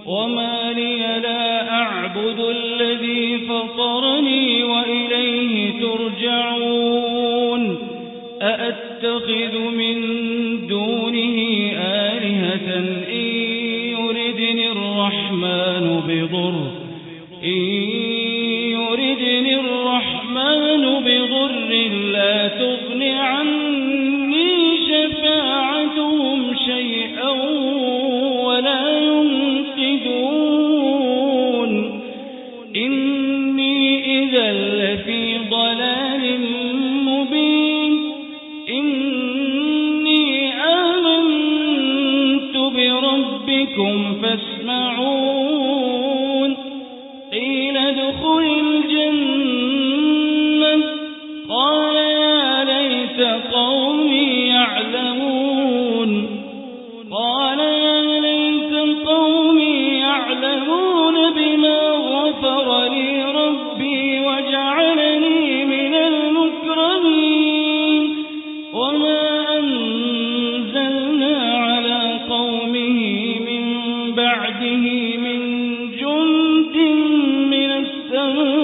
وما لي لا أعبد الذي فطرني وإليه ترجعون أأتخذ من دونه آلهة إن يردني الرحمن بضر لا تغن عني شفاعتهم شيئا ولا ينقذون إني إذا لفي ضلال مبين إني آمنت بربكم فاسمعون قيل ادخل الجنة قال يا ليت قومي يعلمون بما غفر لي ربي وجعلني من المكرمين وما أنزلنا على قومه من بعده من جند من السماء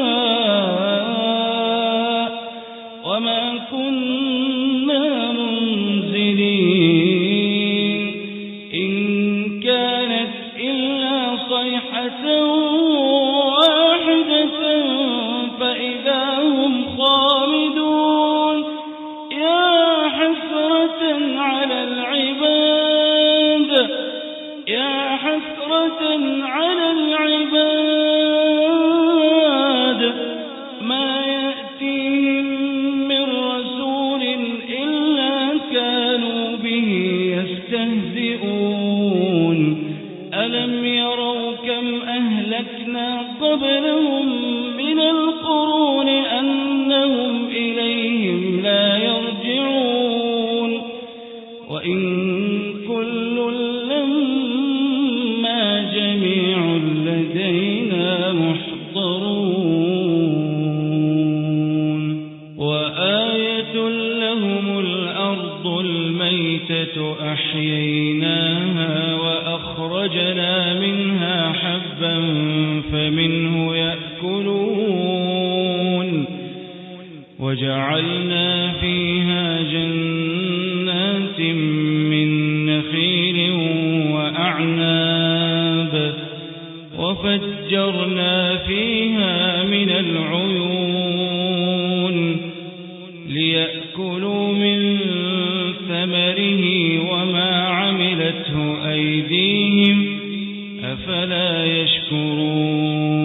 وما كنا منزلين إن كانت إلا صيحة واحدة فإذا هم خامدون يا حسرة على العباد ما يأتيهم من رسول إلا كانوا به يستهزئون ألم يروا كم أهلكنا قبلهم من القرون أنهم إليهم لا يرجعون وإن كل لما جميع لدينا محضرون وآية لهم الأرض الميتة أحييناها وأخرجنا منها حبا فمنه يأكلون وجعلنا فيها جنات من نخيل وأعناب وفجرنا فيها من العيون ليأكلوا من ثمره وما عملته أيديهم أفلا يشكرون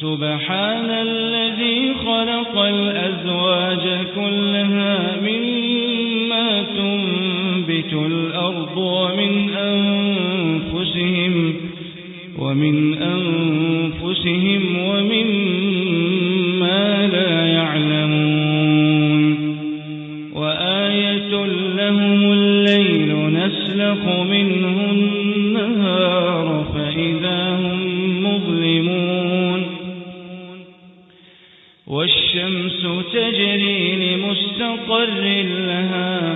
سبحان الذي خلق الأزواج كلها مما تنبت الأرض ومن أنفسهم ومما لا يعلمون وآية لهم الليل نسلخ منه النهار فإذا هم مظلمون والشمس تجري لمستقر لها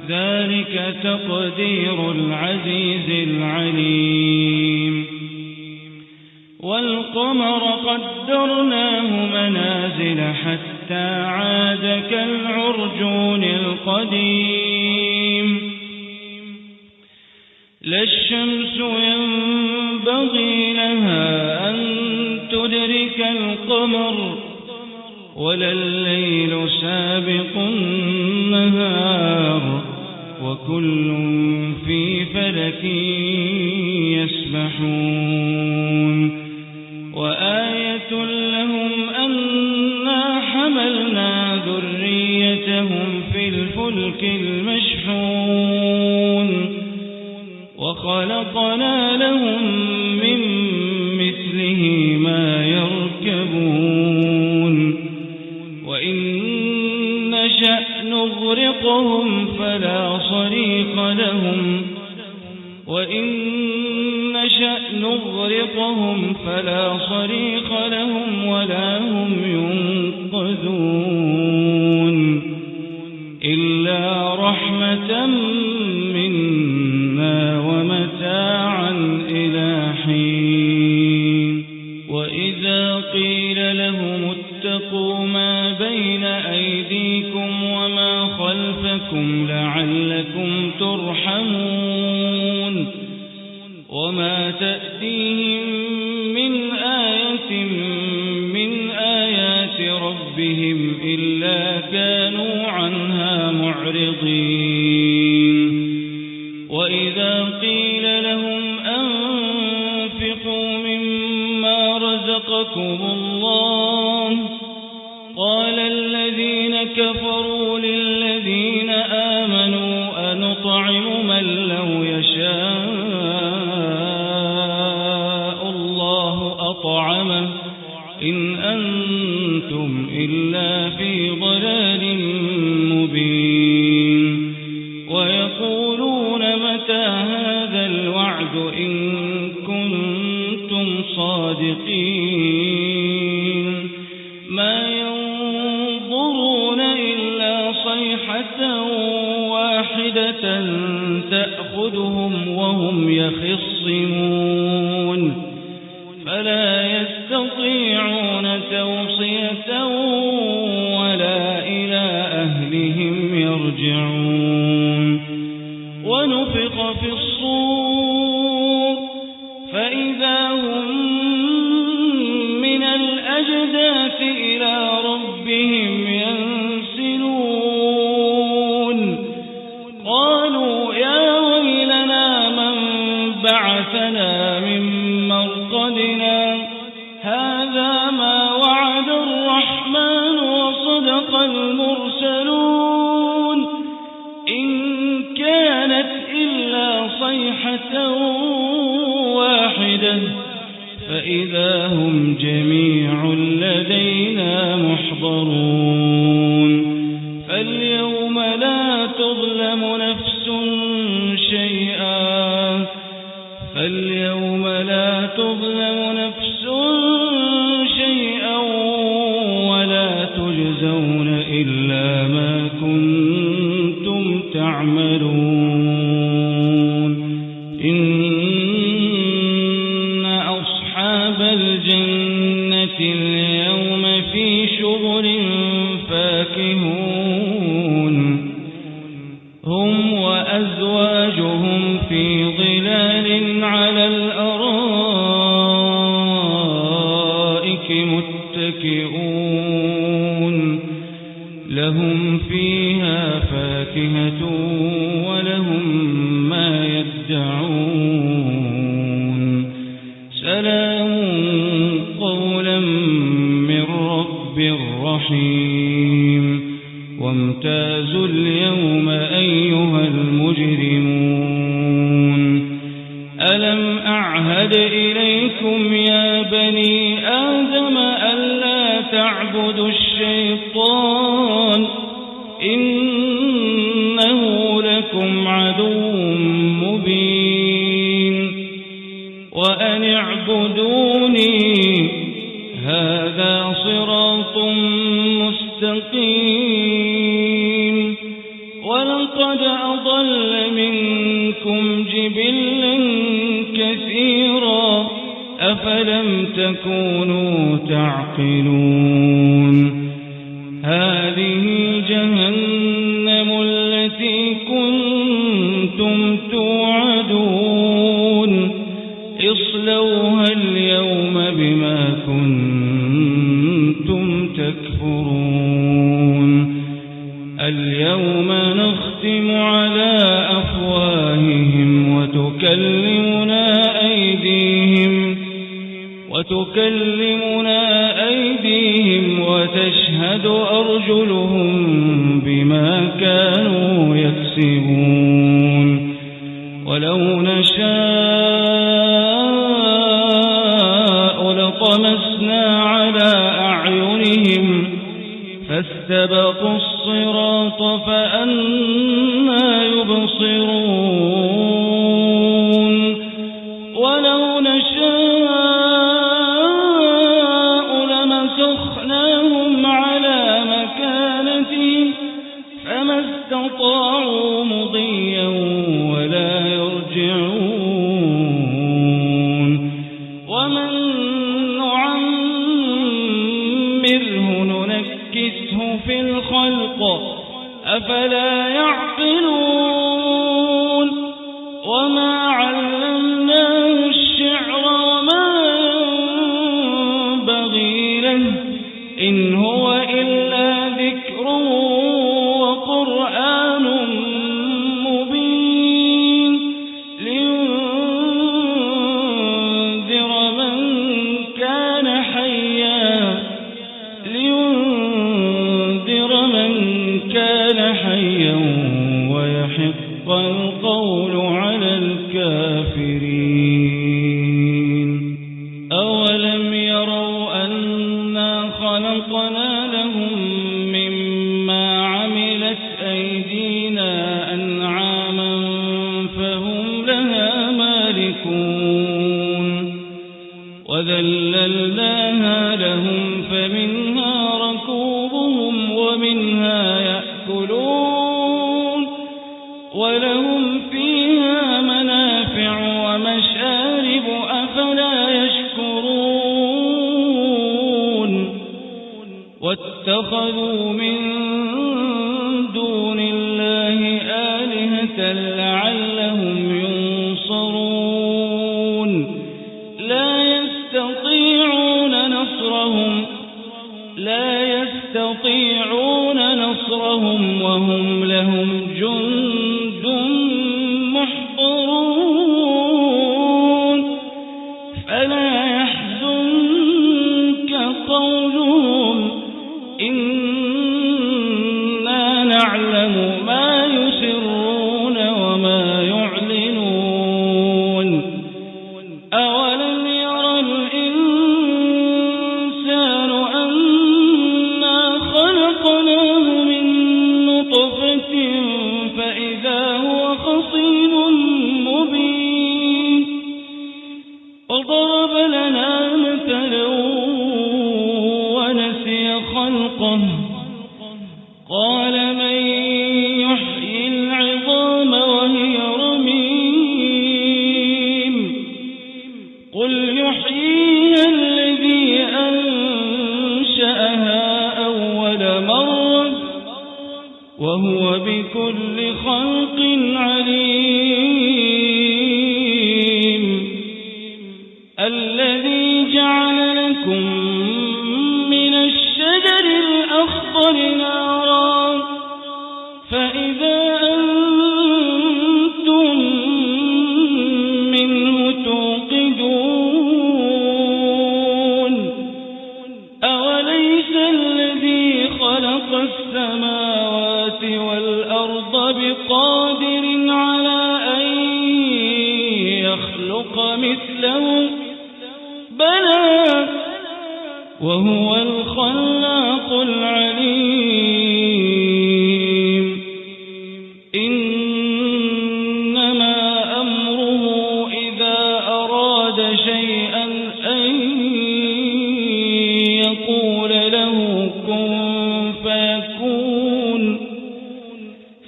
ذلك تقدير العزيز العليم والقمر قدرناه منازل حتى عاد كالعرجون القديم لا الشمس ينبغي لها أن تدرك القمر ولا الليل سابق النهار وكل في فلك يسبحون وآية لهم أنا حملنا ذريتهم في الفلك المشحون وخلقنا لهم من مثله ما يركبون وإن نشأ نغرقهم فلا صريخ لهم ولا هم ينقذون إلا رحمة منا ومتاعا خلفكم لعلكم ترحمون وما تأتيهم من آية من آيات ربهم إلا كانوا عنها معرضين وإذا قيل لهم أنفقوا مما رزقكم الله قال الذين كفروا للذين آمنوا أنطعم من لو يشاء الله أطعمه إن أنتم إلا في ضلال مبين ويقولون متى هذا الوعد إن كنتم صادقين ما ينظرون إلا صيحة واحدة تأخذهم وهم يخصمون فلا يستطيعون توصية ولا إلى أهلهم يرجعون ونفخ في الصور فإذا هم من الأجداث إلى ربهم ينسلون قالوا يا ويلنا من بعثنا من مرقدنا هذا ما وعد الرحمن وصدق المرسلون إن كانت إلا صيحة واحدة فإذا هم جميع لدينا محضرون فاليوم لا تظلم نفس شيئا ولا تجزون إلا ما كنتم تعملون إن أصحاب الجنة اليوم في شغل فاكهون هم وأزواجهم في ظلال على الأرائك متكئون لهم فيها فاكهة ولهم ما يدعون سلام قولا من رب رحيم وامتازوا اليوم أيها المجرمون ألم أعهد إليكم يا بني آدم ألا تعبدوا الشيطان إنه لكم عدو مبين وأن اعبدوني هذا صراط مستقيم ولقد أضل منكم جبلا كثيرا أفلم تكونوا تعقلون هذه جهنم التي كنتم توعدون اصلوها اليوم بما كنتم تكفرون اليوم نختم على أفواههم وتكلمنا أيديهم وتشهد أرجلهم بما كانوا يكسبون ولو نشاء لطمسنا على أعينهم فاستبقوا الصراط فأنى يبصرون ولو نشاء لمسخناهم على مكانتهم فما استطاعوا مضيا ولا يرجعون ومن نعمره ننكسه في الخلق أفلا يعقلون وما علمناه الشعر وما ينبغي له إن هو إلا ذكر وقرآن مبين لينذر من كان حيا ويحق القول على الكافرين أولم يروا أنا خلقنا لهم مما عملت أيدينا أنعاما فهم لها مالكون وذللناها لهم فمنها ركوبهم ومنها يأكلون ولهم فيها منافع ومشارب أفلا يشكرون واتخذوا من دون الله آلهة لعلهم ينصرون لا يستطيعون نصرهم وهم لهم جند محضرون فلا يحزنك قولهم إنا نعلم ما يسرون وما يعلنون أولم ير الإنسان أنا خلقناه من نطفة فإذا هو خصيم مبين وضرب لنا مثلا ونسي خلقه قال من يحيي العظام وهي رميم قل يحييها الذي أنشأها أول مرة وهو بكل خلق عليم الذي جعل لكم من الشجر الأخضر نارا فإذا أنتم منه توقدون أوليس الذي خلق السماوات والأرض بقادر على أن يخلق مثله بلى وهو الخلاق العليم إنما أمره إذا أراد شيئا أن يقول له كن فيكون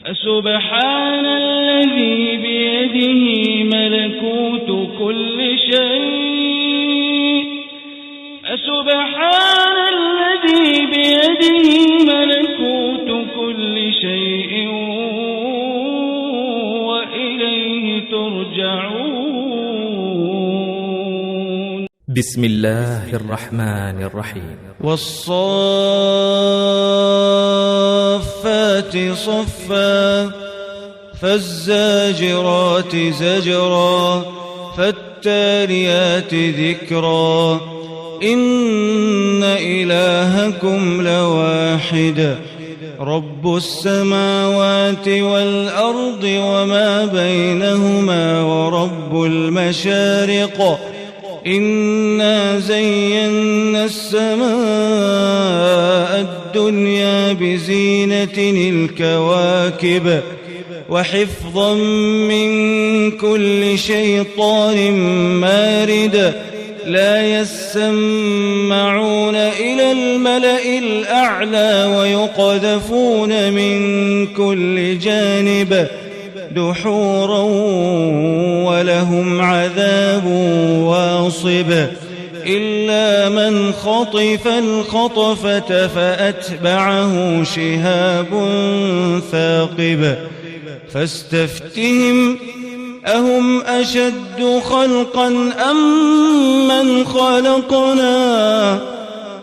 فسبحان الذي بيده ملكوت كل شيء فسبحان الذي بيده ملكوت كل شيء وإليه ترجعون بسم الله الرحمن الرحيم والصافات صفا فالزاجرات زجرا فالتاليات ذكرا إن إلهكم لواحد رب السماوات والأرض وما بينهما ورب المشارق إنا زينا السماء الدنيا بزينة الكواكب وحفظا من كل شيطان مارد لا يسمعون إلى الملأ الأعلى ويقذفون من كل جانب دحورا ولهم عذاب واصب إلا من خطف الخطفة فأتبعه شهاب ثاقب فاستفتهم أهم أشد خلقا أم من خلقنا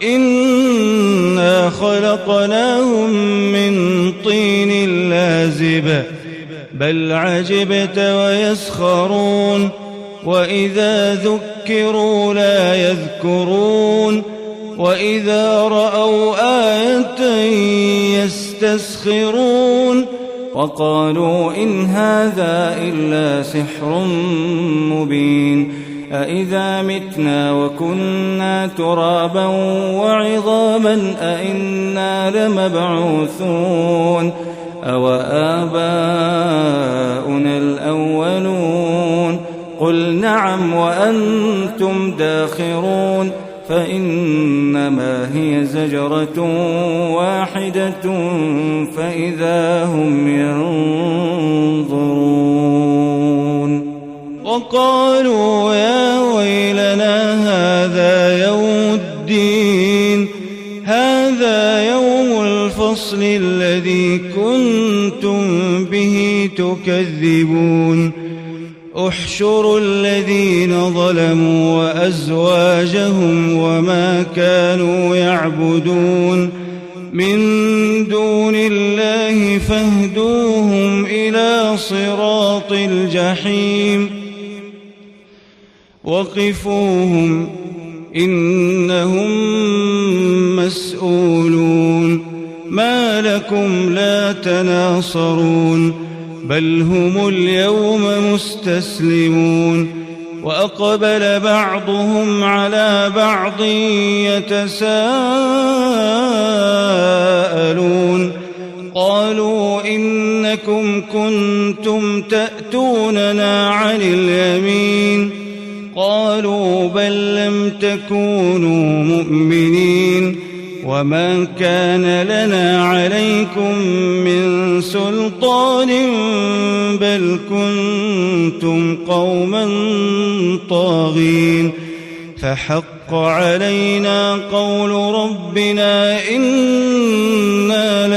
إنا خلقناهم من طين لازب بل عجبت ويسخرون وإذا ذكروا لا يذكرون وإذا رأوا آية يستسخرون وقالوا إن هذا إلا سحر مبين أإذا متنا وكنا ترابا وعظاما أإنا لمبعوثون أوآباؤنا الأولون قل نعم وأنتم داخرون فإنما هي زجرة واحدة فإذا هم ينظرون وقالوا يا ويلنا هذا يوم الدين هذا يوم الفصل الذي كنتم به تكذبون احشروا الذين ظلموا وأزواجهم وما كانوا يعبدون من دون الله فاهدوهم إلى صراط الجحيم وقفوهم إنهم مسؤولون ما لكم لا تناصرون بل هم اليوم مستسلمون وأقبل بعضهم على بعض يتساءلون قالوا إنكم كنتم تأتوننا عن اليمين قالوا بل لم تكونوا مؤمنين وما كان لنا عليكم من سلطان بل كنتم قوما طاغين فحق علينا قول ربنا إنا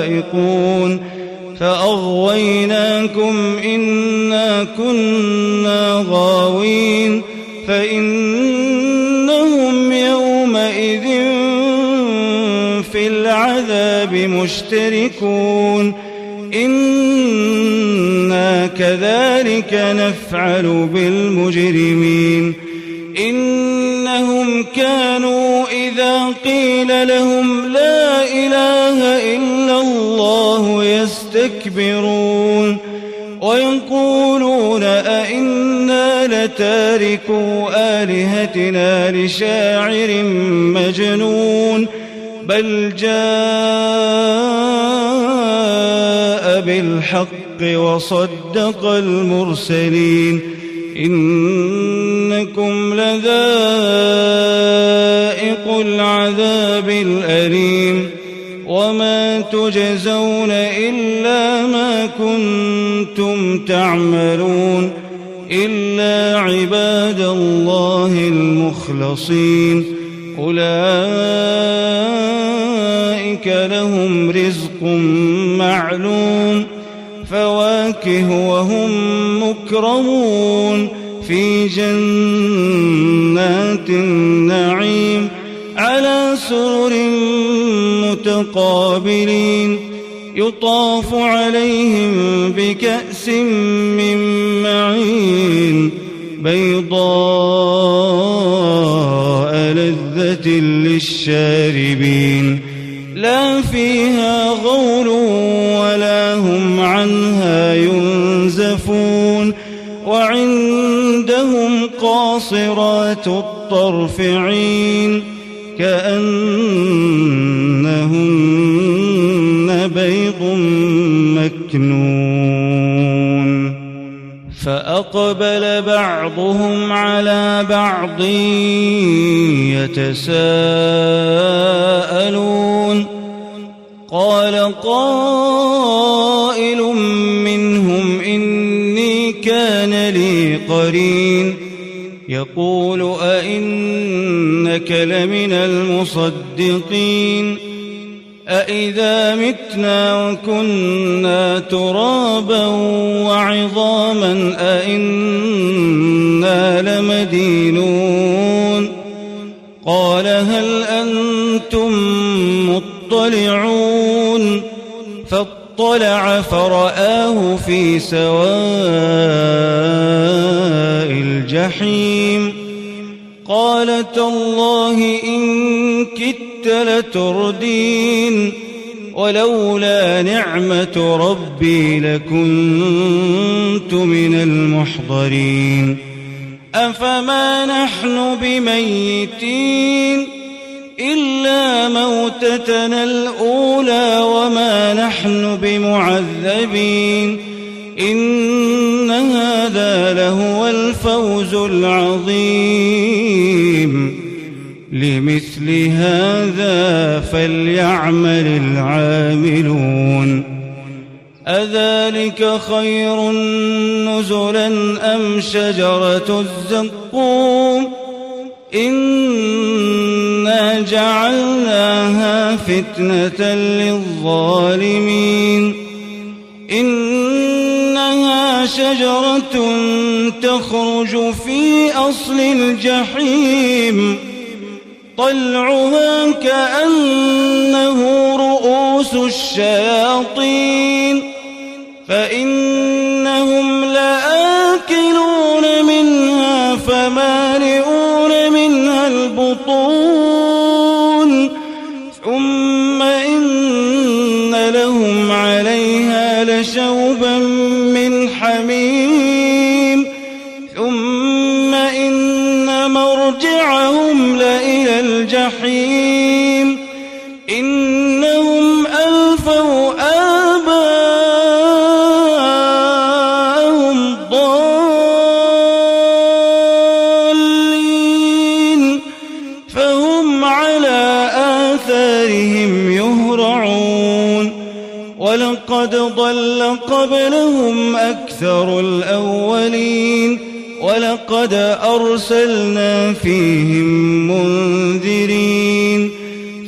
لذائقون فأغويناكم إنا كنا غاوين فإنهم يومئذ في العذاب مشتركون إنا كذلك نفعل بالمجرمين إنهم كانوا إذا قيل لهم لا إله إلا الله يستكبرون ويقولون أئنا لتاركو آلهتنا لشاعر مجنون بل جاء بالحق وصدق المرسلين إنكم لذائق العذاب الأليم وما تجزون إلا ما كنتم تعملون إلا عباد الله المخلصين أولئك لهم رزق معلوم فواكه وهم مكرمون في جنات النعيم على سرر متقابلين يطاف عليهم بكأس من معين بيضاء لذة للشاربين لا فيها غول ولا هم عنها ينزفون وعندهم قاصرات الطرف عين كأنهن بيض مكنون فأقبل بعضهم على بعض يتساءلون قال قائل منهم إني كان لي قرين يقول أئنك لمن المصدقين أئذا متنا وكنا ترابا وعظاما أئنا لمدينون قال هل أنتم مطلعون فاطلع فرآه في سواء الجحيم قال تالله إن كدت لتردين ولولا نعمة ربي لكنت من المحضرين أفما نحن بميتين إلا موتتنا الأولى وما نحن بمعذبين إن هذا لهو الفوز العظيم لمثل هذا فليعمل العاملون أذلك خير نزلا أم شجرة الزقوم إنا جعلناها فتنة للظالمين إنها شجرة تخرج في أصل الجحيم طلعها كأنه رؤوس الشياطين فإنهم لآكلون منها فمالئون منها البطون ثم إن لهم عليها لشوبا من حميم ثم إن مرجعهم لإلى الجحيم إنهم ألفوا آباءهم ضالين فهم على آثارهم يهرعون ولقد ضل قبلهم أكثر الأولين ولقد أرسلنا فيهم منذرين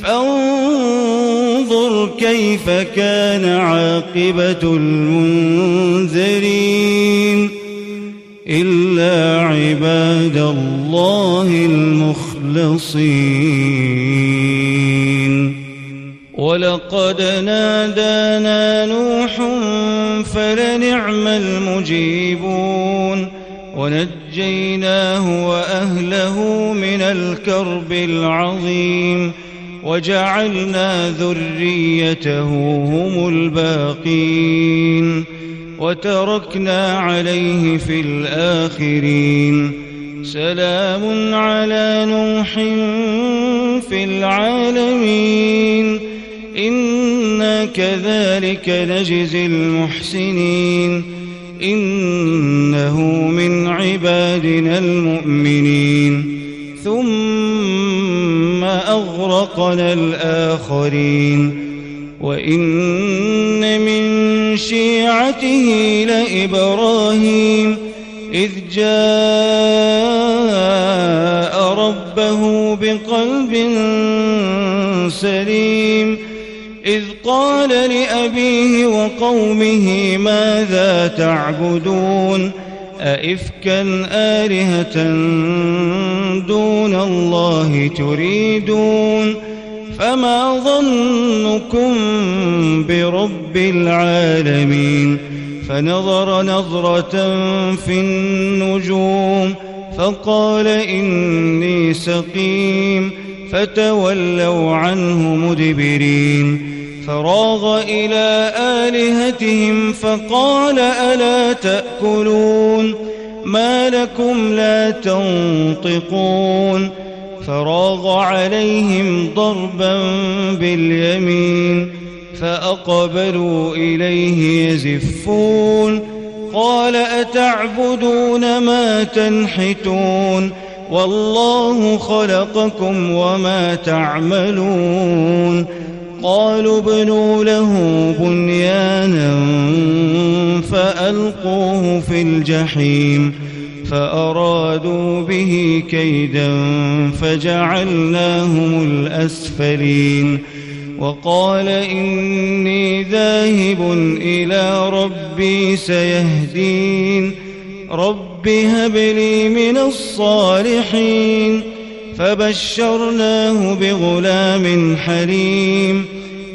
فانظر كيف كان عاقبة المنذرين إلا عباد الله المخلصين ولقد نادانا نوح فلنعم المجيبون ونجيناه وأهله من الكرب العظيم وجعلنا ذريته هم الباقين وتركنا عليه في الآخرين سلام على نوح في العالمين إنا كذلك نجزي المحسنين إنه من عبادنا المؤمنين ثم أغرقنا الآخرين وإن من شيعته لإبراهيم إذ جاء ربه بقلب سليم إذ قال لأبيه وقومه ماذا تعبدون أئفكا آلهة دون الله تريدون فما ظنكم برب العالمين فنظر نظرة في النجوم فقال إني سقيم فتولوا عنه مدبرين فراغ إلى آلهتهم فقال ألا تأكلون ما لكم لا تنطقون فراغ عليهم ضربا باليمين فأقبلوا إليه يزفون قال أتعبدون ما تنحتون والله خلقكم وما تعملون قالوا ابنوا له بنيانا فألقوه في الجحيم فأرادوا به كيدا فجعلناهم الأسفلين وقال إني ذاهب إلى ربي سيهدين رب هب لي من الصالحين فبشرناه بغلام حليم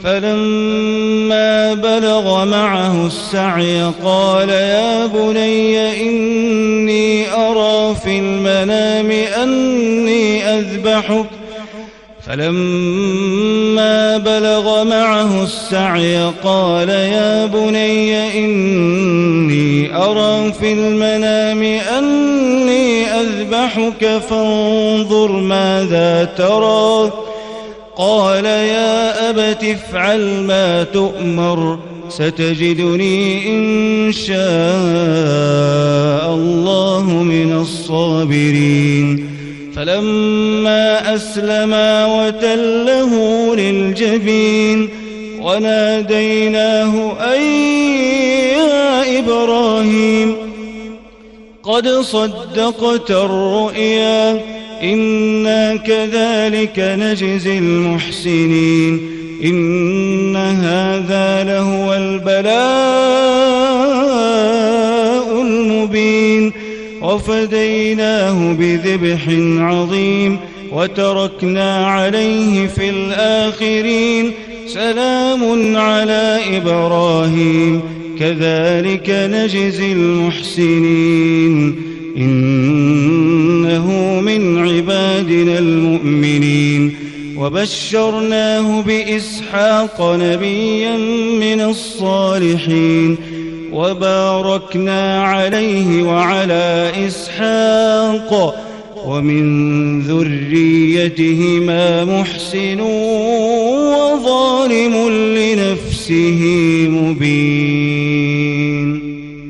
فلما بلغ معه السعي قال يا بني إني أرى في المنام أني أذبحك فلما بلغ معه السعي قال يا بني إني أرى في المنام أني أذبحك فانظر ماذا ترى قال يا أبت افعل ما تؤمر ستجدني إن شاء الله من الصابرين فلما أسلما وتله للجبين وناديناه أي يا إبراهيم قد صدقت الرؤيا إنا كذلك نجزي المحسنين إن هذا لهو البلاء المبين وفديناه بذبح عظيم وتركنا عليه في الآخرين سلام على إبراهيم كذلك نجزي المحسنين إنه من عبادنا المؤمنين وبشرناه بإسحاق نبيا من الصالحين وباركنا عليه وعلى إسحاق ومن ذريتهما محسن وظالم لنفسه مبين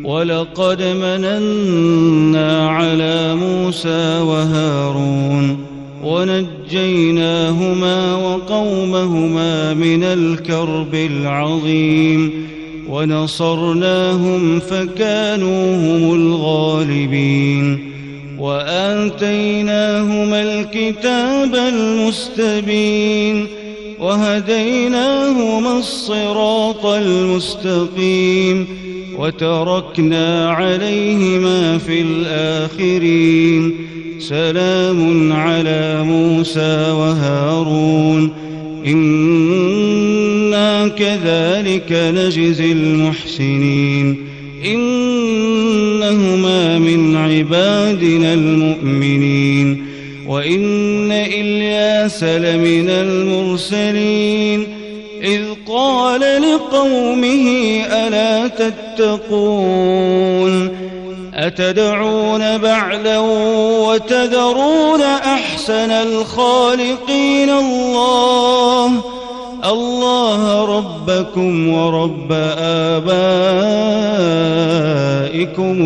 ولقد مننا على موسى وهارون ونجيناهما وقومهما من الكرب العظيم ونصرناهم فكانوا هم الغالبين وآتيناهما الكتاب المستبين وهديناهما الصراط المستقيم وتركنا عليهما في الآخرين سلام على موسى وهارون إنا كذلك نجزي المحسنين إنهما من عبادنا المؤمنين وإن إلياس لمن المرسلين إذ قال لقومه ألا تتقون أتدعون بعلا وتذرون أحسن الخالقين الله ربكم ورب آبائكم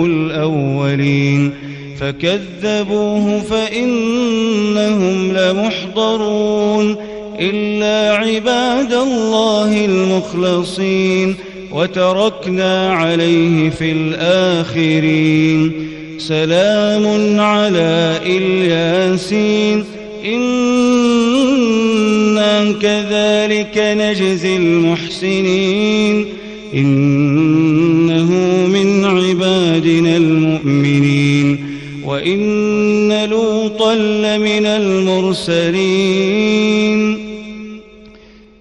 الأولين فكذبوه فإنهم لمحضرون إلا عباد الله المخلصين وتركنا عليه في الآخرين سلام على الياسين إنا كذلك نجزي المحسنين إنه من عبادنا المؤمنين وإن لوطا لمن المرسلين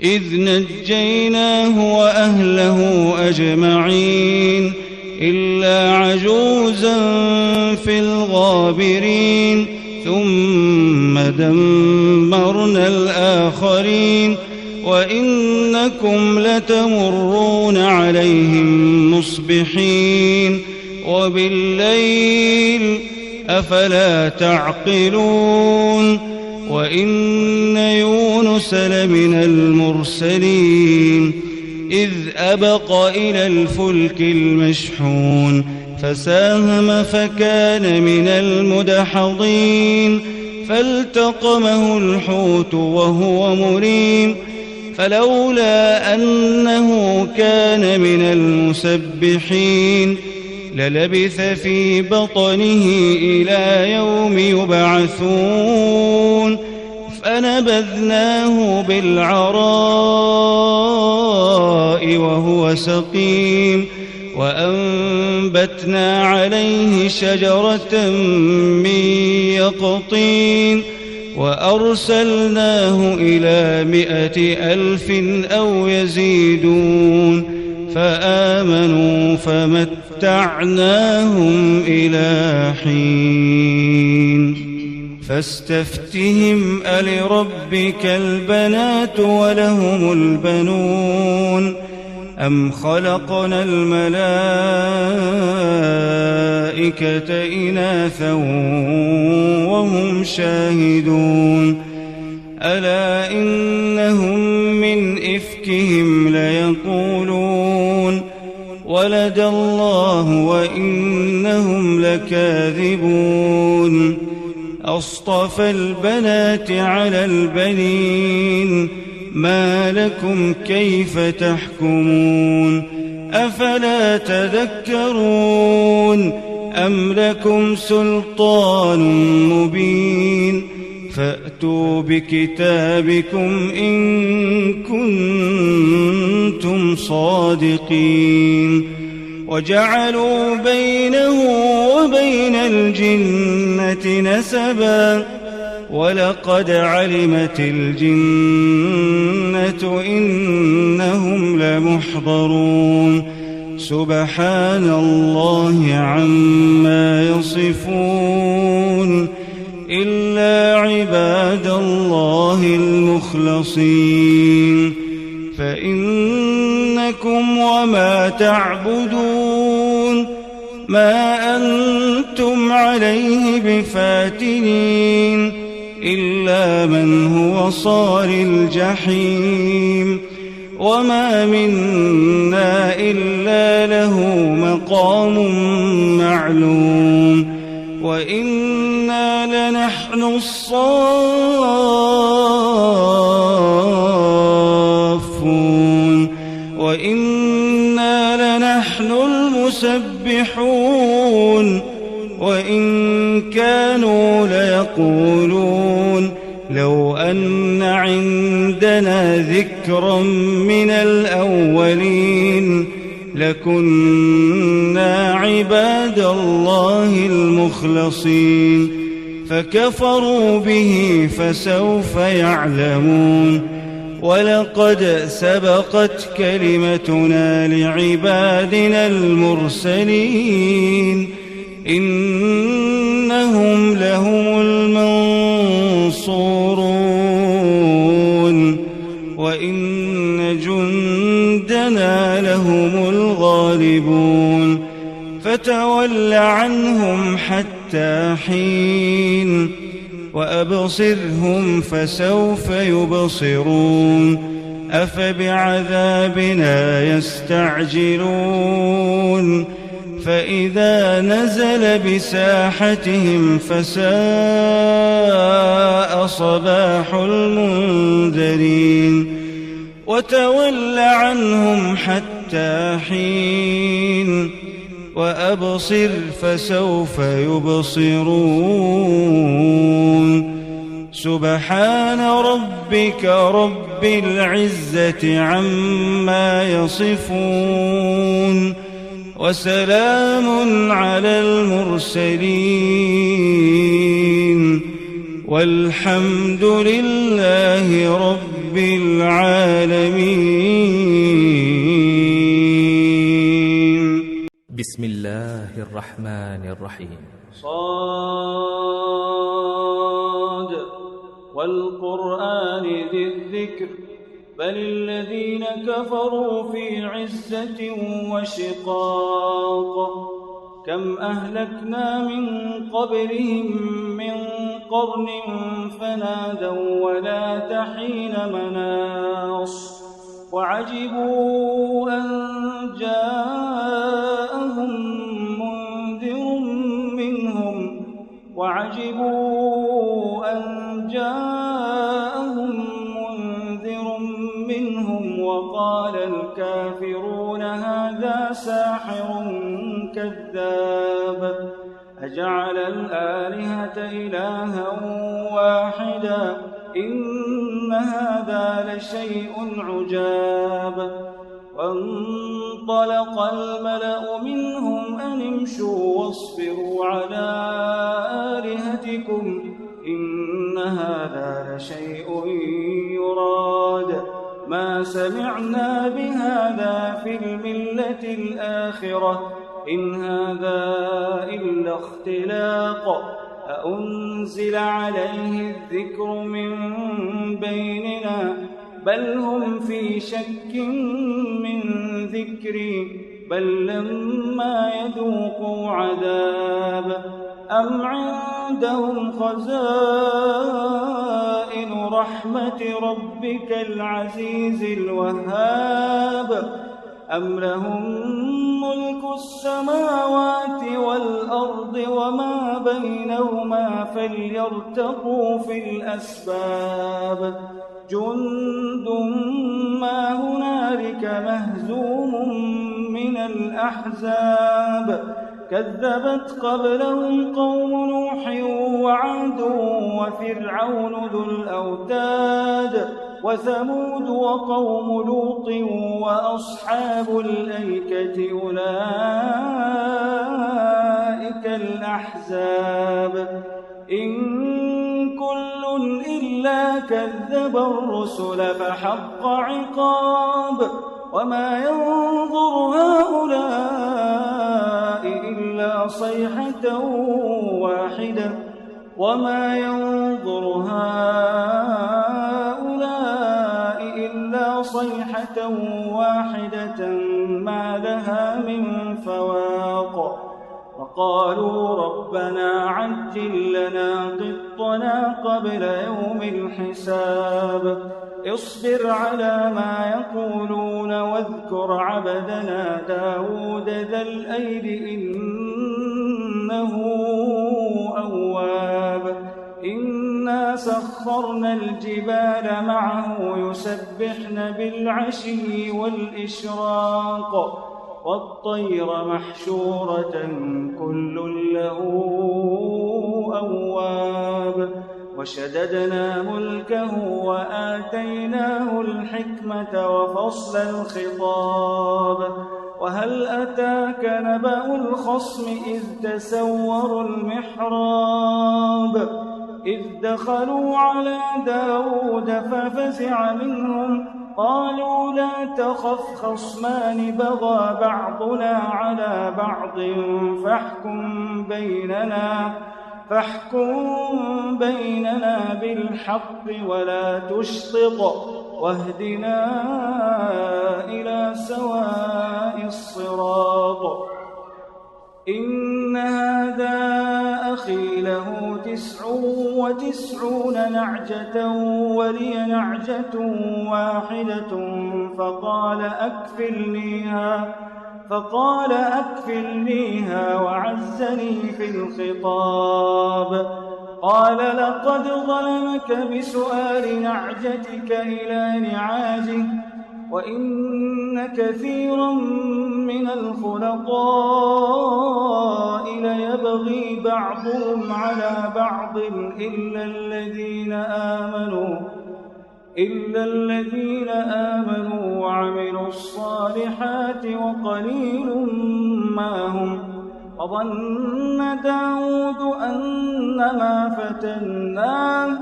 إذ نجيناه وأهله أجمعين إلا عجوزا في الغابرين ثم دمرنا الآخرين وإنكم لتمرون عليهم مصبحين وبالليل أفلا تعقلون وإن يونس لمن المرسلين إذ أبق إلى الفلك المشحون فساهم فكان من المدحضين فالتقمه الحوت وهو مليم فلولا أنه كان من المسبحين للبث في بطنه إلى يوم يبعثون فنبذناه بالعراء وهو سقيم وأنبتنا عليه شجرة من يقطين وأرسلناه إلى 100,000 أو يزيدون فآمنوا فمتعناهم إلى حين فاستفتهم ألربك البنات ولهم البنون أم خلقنا الملائكة إناثا وهم شاهدون ألا إنهم من إفكهم ليقولون ولد الله وإنهم لكاذبون أصطفى البنات على البنين ما لكم كيف تحكمون أفلا تذكرون أم لكم سلطان مبين فأتوا بكتابكم إن كنتم صادقين وجعلوا بينه وبين الجنة نسبا ولقد علمت الجنة إنهم لمحضرون سبحان الله عما يصفون إلا عباد الله المخلصين فإنكم وما تعبدون ما أنتم عليه بفاتنين إلا من هو صال الجحيم وما منا إلا له مقام معلوم وإنا لنحن الصافون وإنا لنحن المسبحون وإن كانوا ليقولون لو أن عندنا ذكرا من الأولين لكنا عباد الله المخلصين فكفروا به فسوف يعلمون ولقد سبقت كلمتنا لعبادنا المرسلين إنهم لهم المنصورون وإن جندنا لهم الغالبون فتول عنهم حتى حين وأبصرهم فسوف يبصرون أفبعذابنا يستعجلون فإذا نزل بساحتهم فساء صباح المنذرين وتول عنهم حتى حين وأبصر فسوف يبصرون سبحان ربك رب العزة عما يصفون وسلام على المرسلين والحمد لله رب العالمين. بسم الله الرحمن الرحيم. صاد والقرآن ذي الذكر بل الذين كفروا في عزة وشقاق كم أهلكنا من قبلهم من قرن فنادوا ولا تحين مناص وعجبوا أن جاءهم منذر منهم وقال الكافرون هذا ساحر كذاب أجعل الآلهة إلها واحدا إن هذا لشيء عجاب وانطلق الملأ منهم أن امشوا واصبروا على آلهتكم إن هذا لشيء يراد ما سمعنا بهذا في الملة الآخرة إن هذا إلا اختلاق أأنزل عليه الذكر من بيننا بل هم في شك من ذكري بل لما يذوقوا عذاب أم عندهم خزائن رحمة ربك العزيز الوهاب أم لهم ملك السماوات والأرض وما بينهما فليرتقوا في الأسباب جند ما هنالك مهزوم من الأحزاب كذبت قبلهم قوم نوح وعاد وفرعون ذو الأوتاد وثمود وقوم لوط وأصحاب الأيكة أولئك الأحزاب إن كل إلا كذب الرسل فحق عقاب وما ينظر هؤلاء إلا صيحة واحدة وما ينظر هؤلاء إلا صيحة واحدة ما لها من فواق وقالوا ربنا عجل لنا قطنا قبل يوم الحساب اصبر على ما يقولون واذكر عبدنا داود ذا الأيد إنه أواب إنا سخرنا الجبال معه يسبحن بالعشي والإشراق والطير محشورة كل له أواب وشددنا ملكه وآتيناه الحكمة وفصل الخطاب وهل أتاك نبأ الخصم إذ تسوروا المحراب إذ دخلوا على داود ففزع منهم قالوا لا تخف خصمان بغى بعضنا على بعض فاحكم بيننا بالحق ولا تشطط واهدنا إلى سواء الصراط إن هذا أخي له 99 نعجة ولي نعجة واحدة فقال أكفلنيها وعزني في الخطاب قال لقد ظلمك بسؤال نعجتك إلى نعاجه وإن كثيرا من الخلطاء ليبغي بعضهم على بعض إلا الذين آمنوا وعملوا الصالحات وقليل ما هم وظن داود أنما فتناه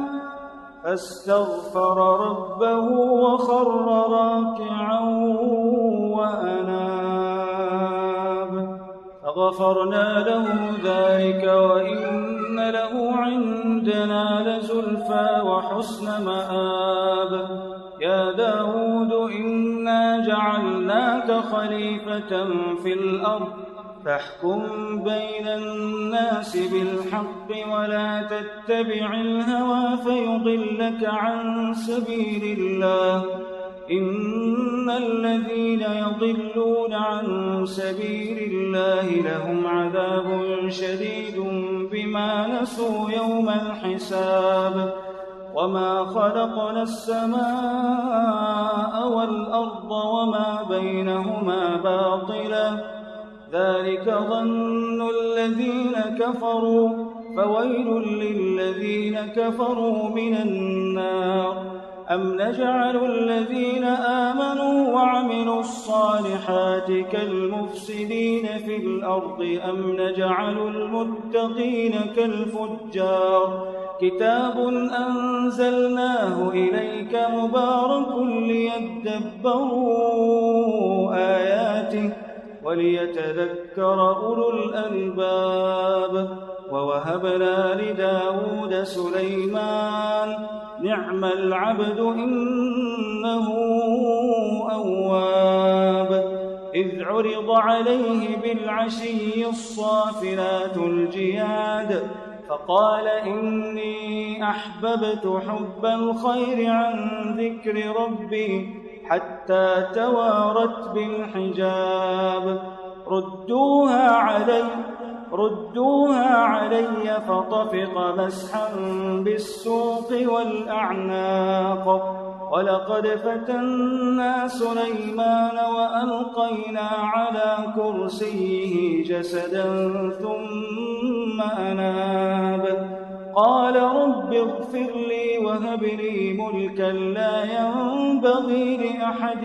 فاستغفر ربه وخر راكعا وأناب فغفرنا له ذلك وإن له عندنا لزلفى وحسن مآب يا داود إنا جعلناك خليفة في الأرض فاحكم بين الناس بالحق ولا تتبع الهوى فيضلك عن سبيل الله إن الذين يضلون عن سبيل الله لهم عذاب شديد بما نسوا يوم الحساب وما خلقنا السماء والأرض وما بينهما باطلا ذلك ظن الذين كفروا فويل للذين كفروا من النار أم نجعل الذين آمنوا وعملوا الصالحات كالمفسدين في الأرض أم نجعل المتقين كالفجار كتاب أنزلناه إليك مبارك ليدبروا آياته وليتذكر أولو الألباب ووهبنا لداود سليمان نعم العبد إنه أواب إذ عرض عليه بالعشي الصافنات الجياد فقال إني أحببت حب الخير عن ذكر ربي حتى توارت بالحجاب ردوها علي فطفق مسحا بالسوق والأعناق ولقد فتنا سليمان وألقينا على كرسيه جسدا ثم أناب قال رب اغفر لي وهب لي ملكا لا ينبغي لأحد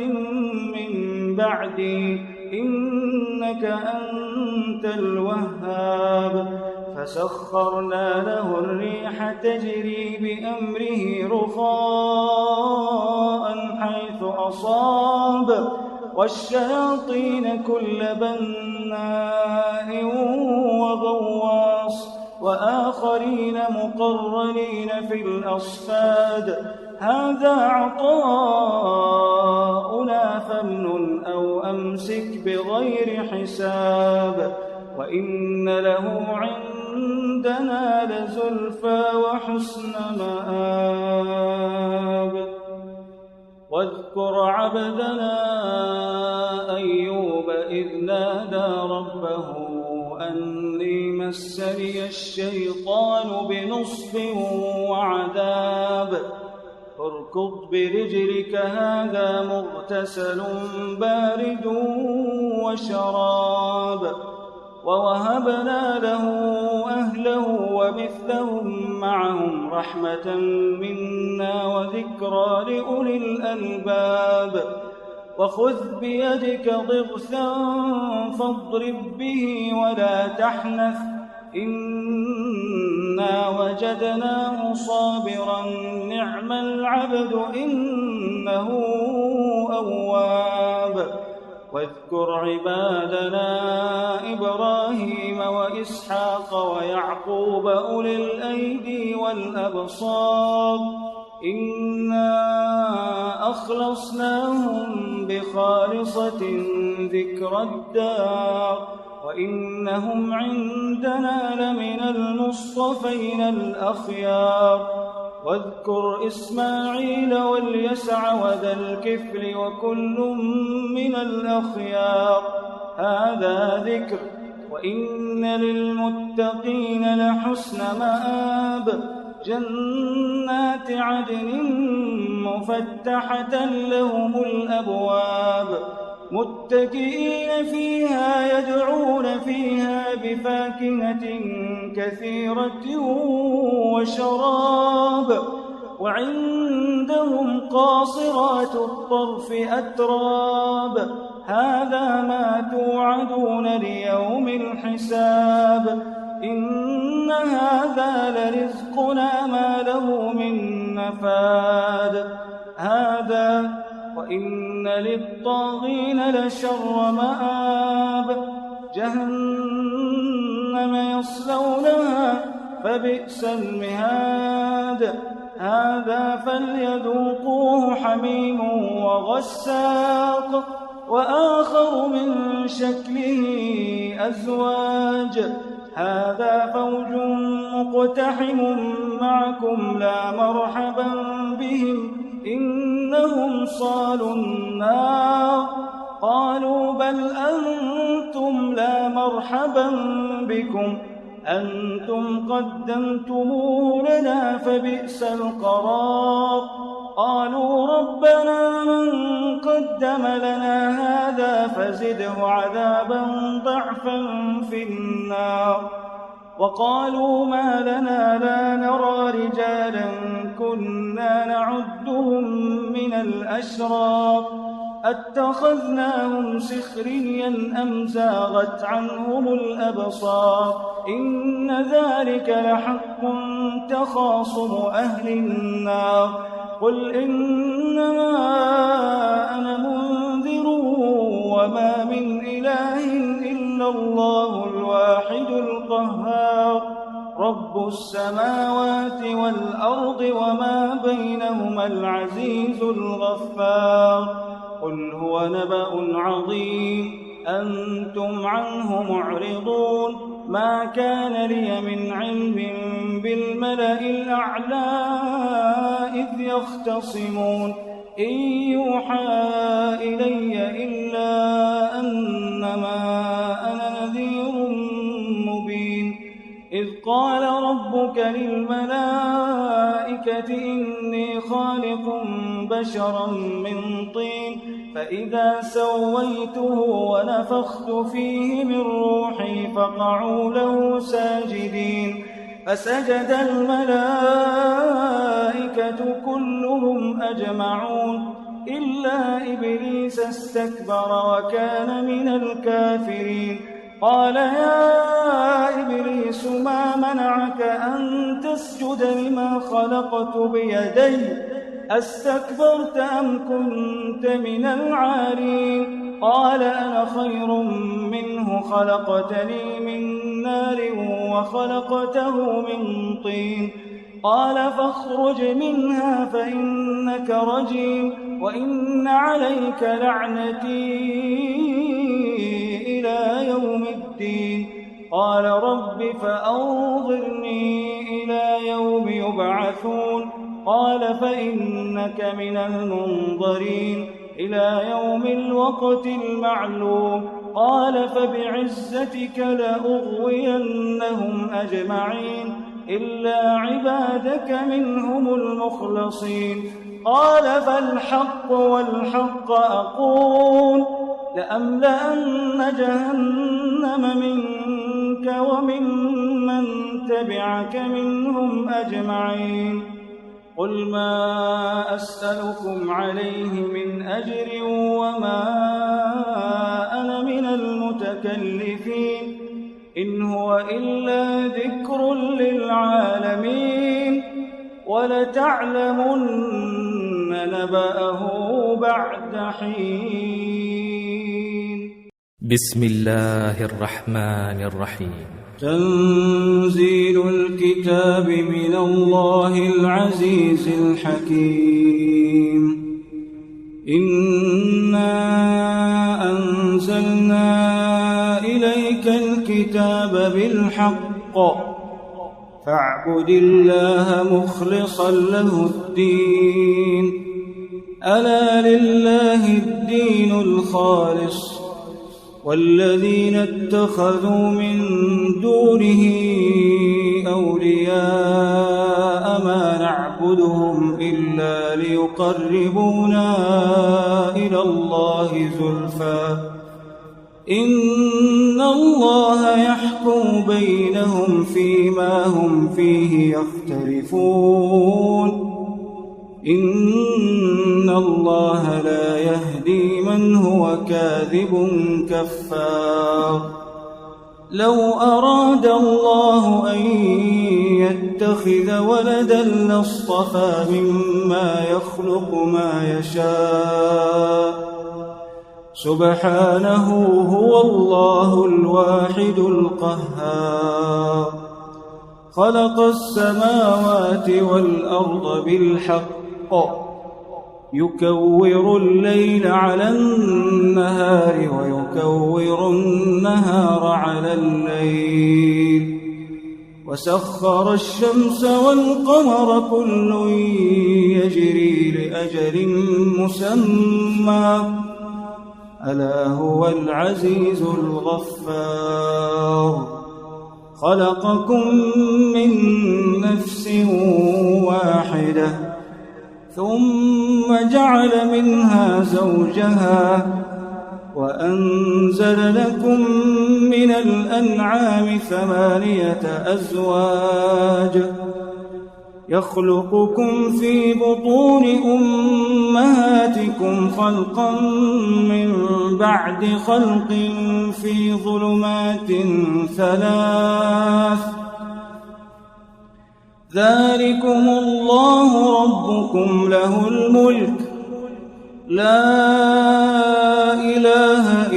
من بعدي إنك أنت الوهاب فسخرنا له الريح تجري بأمره رخاء حيث أصاب والشياطين كل بناء وغواص وآخرين مقرنين في الأصفاد هذا عطاؤنا فامنن أو أمسك بغير حساب وإن له عندنا لزلفى وحسن مآب واذكر عبدنا أيوب إذ نادى ربه أني مسني الشيطان بنصب وعذاب اركض برجلك هذا مغتسل بارد وشراب ووهبنا له أهله ومثلهم معهم رحمة منا وذكرى لأولي الألباب وخذ بيدك ضغثا فاضرب به ولا تحنث إنا وجدناه صابرا نعم العبد إنه أواب واذكر عبادنا إبراهيم وإسحاق ويعقوب أولي الأيدي والأبصار إنا أخلصناهم بخالصة ذكر الدار وإنهم عندنا لمن المصطفين الأخيار واذكر إسماعيل واليسع وذا الكفل وكل من الأخيار هذا ذكر وإن للمتقين لحسن مآب جنات عدن مفتحة لهم الأبواب متكئين فيها يدعون فيها بفاكهة كثيرة وشراب وعندهم قاصرات الطرف أتراب هذا ما توعدون ليوم الحساب إن هذا لرزقنا ما له من نفاد هذا وإن للطاغين لشر مآب جهنم يصلونها فبئس المهاد هذا فليذوقوه حميم وغساق وآخر من شكله أزواج هذا فوج مقتحم معكم لا مرحبا بهم إنهم صالوا النار قالوا بل أنتم لا مرحبا بكم أنتم قدمتموه لنا فبئس القرار قالوا ربنا من قدم لنا هذا فزده عذابا ضعفا في النار. وقالوا ما لنا لا نرى رجالا كنا نعدهم من الأشرار أتخذناهم سخريا أم زاغت عنهم الأبصار إن ذلك لحق تخاصم أهل النار. قل إنما أنا منذر وما من إله إلا الله الواحد القهار رب السماوات والأرض وما بينهما العزيز الغفار. قل هو نبأ عظيم أنتم عنه معرضون ما كان لي من علم بالملأ الأعلى إذ يختصمون إن يوحى إلي إلا أنما أنا نذير مبين. إذ قال ربك للملائكة إني خالق بشرا من طين فإذا سويته ونفخت فيه من روحي فقعوا له ساجدين فسجد الملائكة كلهم أجمعون إلا إبليس استكبر وكان من الكافرين. قال يا إبليس ما منعك أن تسجد لما خلقت بيدي أستكبرت أم كنت من العالين؟ قال أنا خير منه خلقتني من نار وخلقته من طين. قال فاخرج منها فإنك رجيم وإن عليك لعنتي إلى يوم الدين. قال رب فأنظرني إلى يوم يبعثون. قال فإنك من المنظرين إلى يوم الوقت المعلوم. قال فبعزتك لأغوينهم أجمعين إلا عبادك منهم المخلصين. قال فالحق والحق أقول لأملأن جهنم منك وممن تبعك منهم أجمعين. قل ما أسألكم عليه من أجر وما أنا من المتكلفين إن هو إلا ذكر للعالمين ولتعلمن نبأه بعد حين. بسم الله الرحمن الرحيم. تنزيل الكتاب من الله العزيز الحكيم. إنا أنزلنا إليك الكتاب بالحق فاعبد الله مخلصا له الدين ألا لله الدين الخالص والذين اتخذوا من دونه أولياء ما نعبدهم إلا ليقربونا إلى الله زلفى إن الله يحكم بينهم فيما هم فيه يختلفون إن الله لا يهدي من هو كاذب كفار. لو أراد الله أن يتخذ ولدا لاصطفى مما يخلق ما يشاء سبحانه هو الله الواحد القهار. خلق السماوات والأرض بالحق يكور الليل على النهار ويكور النهار على الليل وسخر الشمس والقمر كل يجري لأجل مسمى ألا هو العزيز الغفار. خلقكم من نفس واحدة ثم جعل منها زوجها وأنزل لكم من الأنعام 8 أزواج يخلقكم في بطون أمهاتكم خلقا من بعد خلق في ظلمات 3 ذلكم الله ربكم له الملك لا إله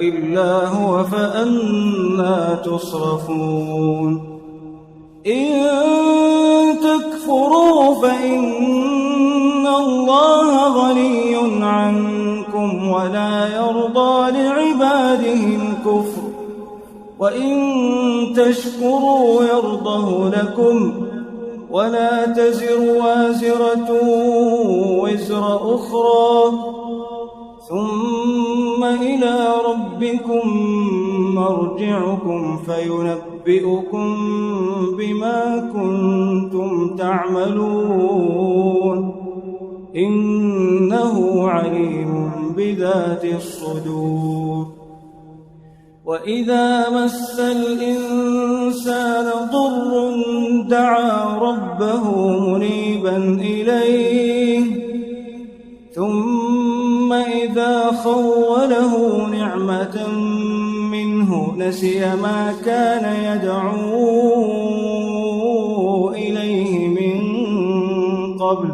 إلا هو فأنى تصرفون إن تكفروا فإن الله غني عنكم ولا يرضى لعباده الكفر وإن تشكروا يرضه لكم ولا تزر وازرة وزر أخرى ثم إلى ربكم مرجعكم فينبئكم بما كنتم تعملون إنه عليم بذات الصدور وإذا مس الإنسان ضر دعا ربه منيبا إليه ثم إذا خوله نعمة منه نسي ما كان يدعو إليه من قبل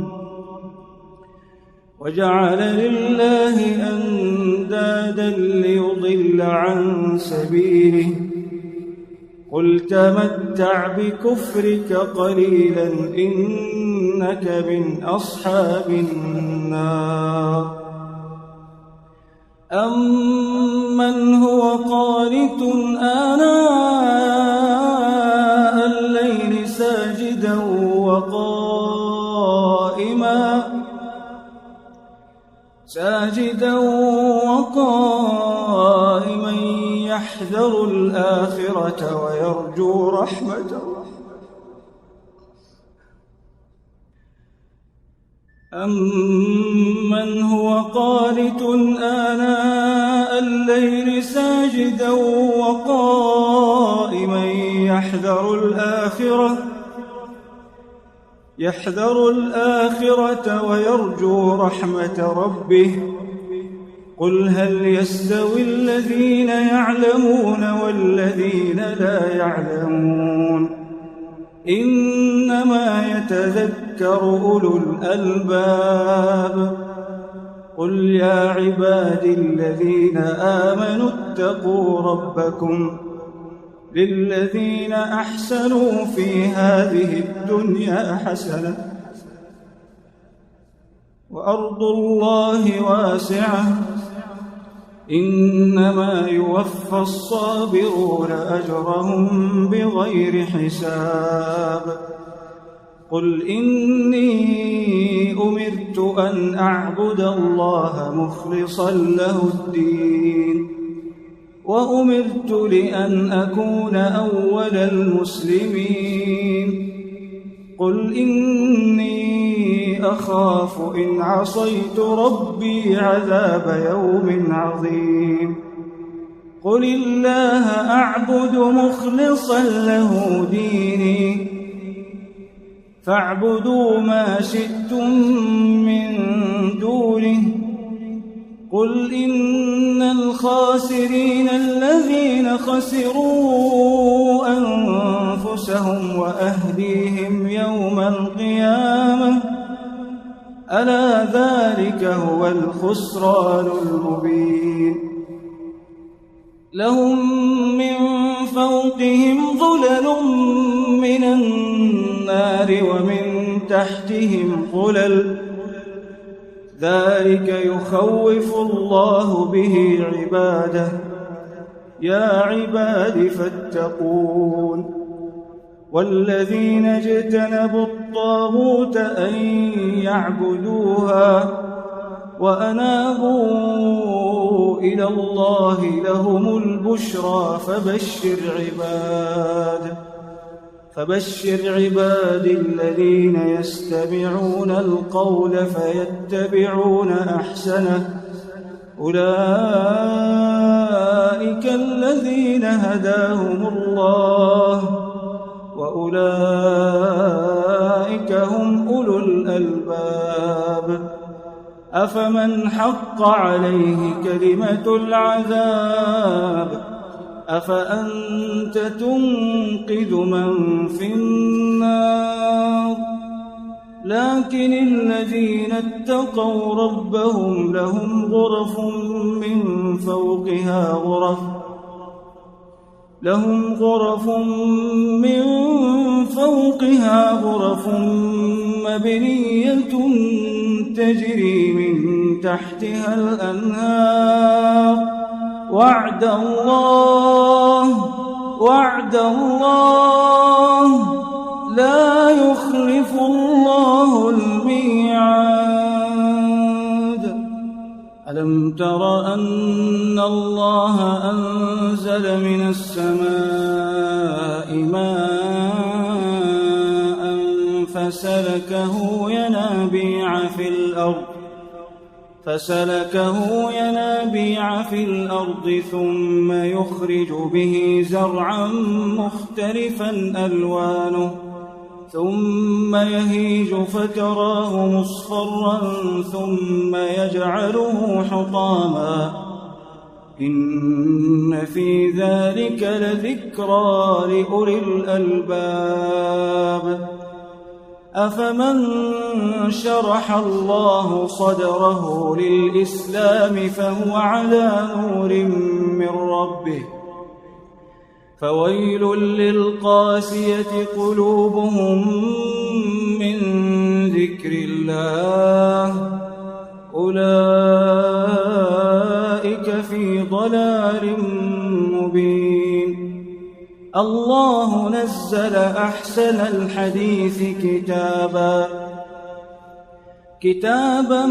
وجعل لله أندادا ليضل عن سبيله قل تمتع بكفرك قليلا إنك من أصحاب النار أمن هو قانت آناء الليل ساجدا وقائما يحذر الآخرة ويرجو رحمته أمن هو قانت آناء الليل ساجدا وقائما يحذر الآخرة ويرجو رحمة ربه قل هل يستوي الذين يعلمون والذين لا يعلمون إنما يتذكر أولو الألباب قل يا عبادي الذين آمنوا اتقوا ربكم للذين أحسنوا في هذه الدنيا حسنة وأرض الله واسعة إنما يوفى الصابرون أجرهم بغير حساب قل إني أمرت أن أعبد الله مخلصا له الدين وأمرت لأن أكون أول المسلمين قل إني أخاف إن عصيت ربي عذاب يوم عظيم قل الله أعبد مخلصا له ديني فاعبدوا ما شئتم من دونه قل إن الخاسرين الذين خسروا أنفسهم وأهليهم يوم القيامة ألا ذلك هو الخسران المبين لهم من فوقهم ظلل من النار ومن تحتهم ظلل ذلك يخوف الله به عباده يا عباد فاتقون والذين اجتنبوا الطاغوت أن يعبدوها وأنابوا إلى الله لهم البشرى فبشر عباد فبشر عبادي الذين يستمعون القول فيتبعون أحسنه أولئك الذين هداهم الله وأولئك هم أولو الألباب أفمن حق عليه كلمة العذاب أفأنت تنقذ من في النار لكن الذين اتقوا ربهم لهم غرف من فوقها غرف مبنية تجري من تحتها الأنهار وعد الله لا يخلف الله الميعاد ألم تر أن الله أنزل من السماء ماء فسلكه ينابيع في الأرض ثم يخرج به زرعا مختلفا ألوانه ثم يهيج فتراه مصفرا ثم يجعله حطاما إن في ذلك لذكرى لأولي الألباب أفمن شرح الله صدره للإسلام فهو على نور من ربه فويل للقاسية قلوبهم من ذكر الله أولئك في ضلال مبين الله نزل أحسن الحديث كتابا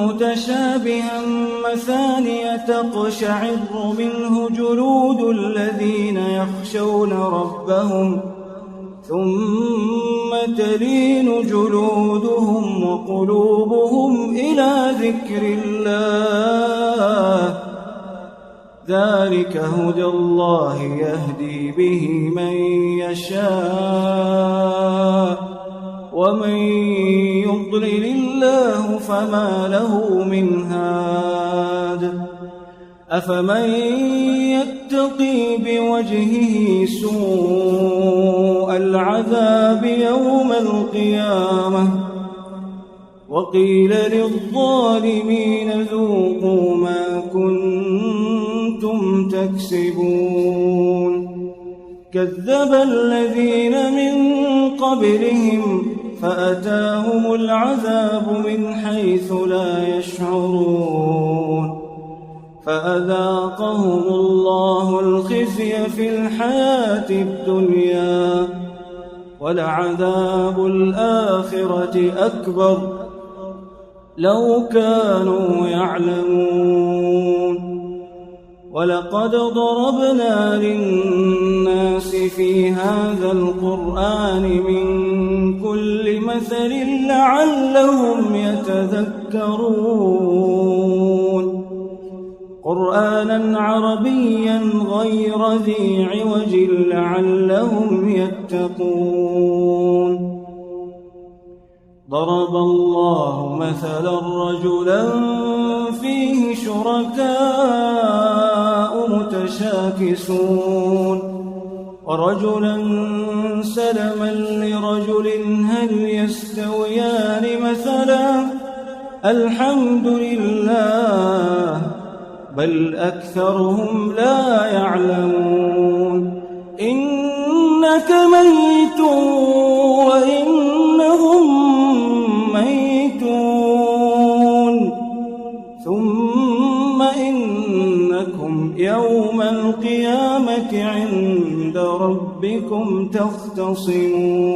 متشابها مثانية تقشعر منه جلود الذين يخشون ربهم ثم تلين جلودهم وقلوبهم إلى ذكر الله ذلك هدى الله يهدي به من يشاء ومن يضلل الله فما له من هاد أفمن يتقي بوجهه سوء العذاب يوم القيامة وقيل للظالمين ذوقوا ما كنتم تكسبون كذب الذين من قبلهم فأتاهم العذاب من حيث لا يشعرون فأذاقهم الله الخزي في الحياة الدنيا ولعذاب الآخرة أكبر لو كانوا يعلمون ولقد ضربنا للناس في هذا القرآن من كل مثل لعلهم يتذكرون قرآنا عربيا غير ذي عوج لعلهم يتقون ضرب الله مثلا رجلا فيه شركاء متشاكسون ورجلا سلما لرجل هل يستويان مثلا الحمد لله بل أكثرهم لا يعلمون إنك ميت وإنهم ميتون ثم إنكم يوم القيامة عند ربكم تختصمون